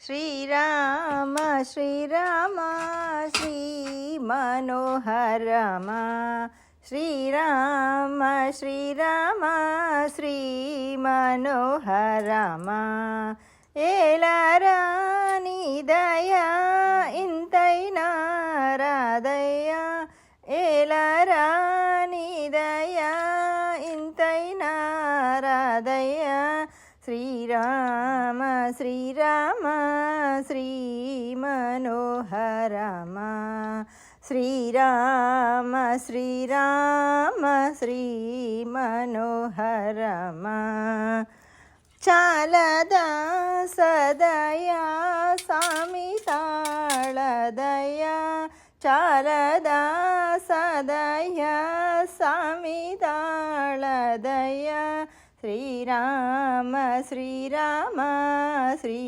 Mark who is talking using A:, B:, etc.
A: శ్రీరామ శ్రీరామ శ్రీ మనోహరమ శ్రీరామ శ్రీరామ శ్రీ మనోహరమ ఏలరా నీ దయా ఇంతైనా రాదయ్యా ఏలరా నీ దయా ఇంతైనా రాదయ్యా శ్రీరామ శ్రీరామ శ్రీ మనోహరమ శ్రీరామ శ్రీరామ శ్రీ మనోహరమ చాలదా సదయా సామితాళదయా చాలదా సదయా సామితాళదయా శ్రీరామ శ్రీరామ శ్రీ